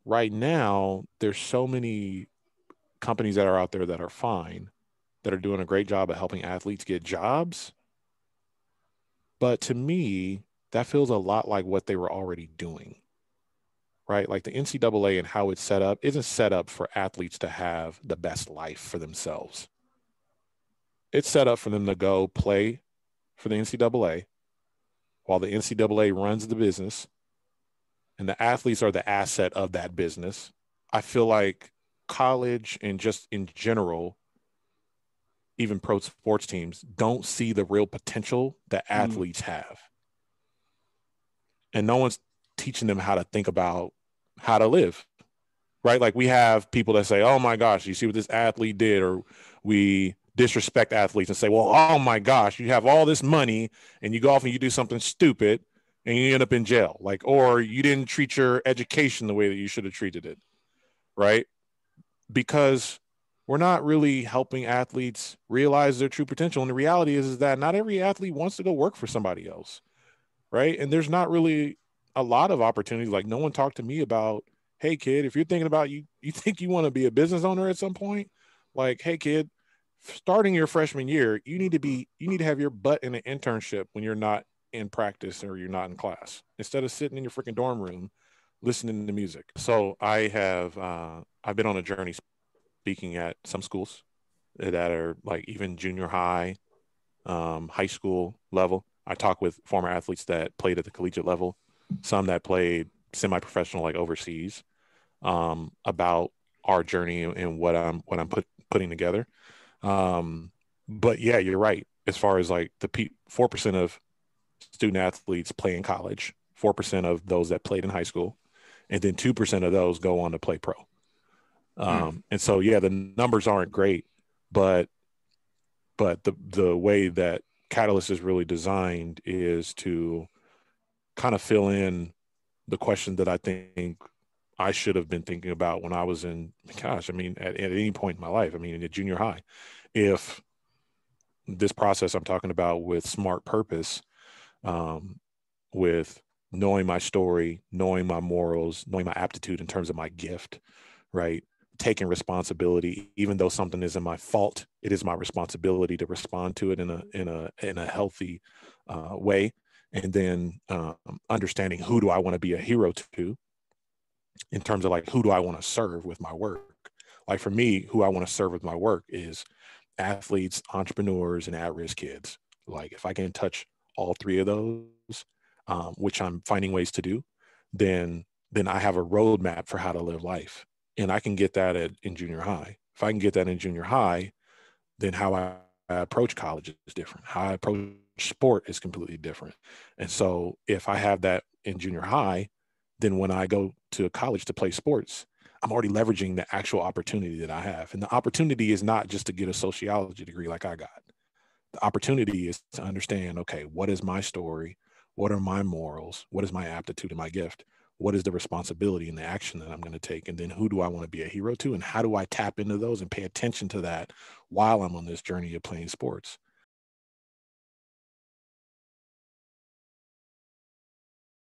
right now, there's so many companies that are out there that are fine, that are doing a great job of helping athletes get jobs. But to me, that feels a lot like what they were already doing, right? Like the NCAA and how it's set up isn't set up for athletes to have the best life for themselves. It's set up for them to go play for the NCAA while the NCAA runs the business and the athletes are the asset of that business. I feel like college and just in general, even pro sports teams don't see the real potential that Mm. athletes have. And no one's teaching them how to think about how to live, right? Like we have people that say, oh my gosh, you see what this athlete did, or we disrespect athletes and say, well, oh my gosh, you have all this money and you go off and you do something stupid and you end up in jail, like, or you didn't treat your education the way that you should have treated it, right? Because we're not really helping athletes realize their true potential. And the reality is that not every athlete wants to go work for somebody else, right? And there's not really a lot of opportunities. Like no one talked to me about, hey kid, if you're thinking about you think you want to be a business owner at some point, like, hey kid, starting your freshman year, you need to have your butt in an internship when you're not in practice or you're not in class, instead of sitting in your freaking dorm room listening to music. So I've been on a journey speaking at some schools that are like even junior high, high school level. I talk with former athletes that played at the collegiate level, some that played semi-professional, like overseas, about our journey and what I'm putting together. Um, but yeah, you're right. As far as like 4% of student athletes play in college, 4% of those that played in high school, and then 2% of those go on to play pro. Mm. And so yeah, the numbers aren't great, but the way that Catalyst is really designed is to kind of fill in the question that I think I should have been thinking about when I was in, gosh, I mean, at any point in my life, I mean, in the junior high, if this process I'm talking about with smart purpose, um, with knowing my story, knowing my morals, knowing my aptitude in terms of my gift, right? Taking responsibility, even though something isn't my fault, it is my responsibility to respond to it in a healthy way, and then understanding who do I want to be a hero to, in terms of like who do I want to serve with my work. Like for me, who I want to serve with my work is athletes, entrepreneurs, and at-risk kids. Like if I can touch all three of those, which I'm finding ways to do, then I have a roadmap for how to live life, and I can get that in junior high. If I can get that in junior high, then how I approach college is different. How I approach sport is completely different. And so if I have that in junior high, then when I go to college to play sports, I'm already leveraging the actual opportunity that I have. And the opportunity is not just to get a sociology degree like I got. The opportunity is to understand, okay, what is my story? What are my morals? What is my aptitude and my gift? What is the responsibility and the action that I'm going to take? And then who do I want to be a hero to? And how do I tap into those and pay attention to that while I'm on this journey of playing sports?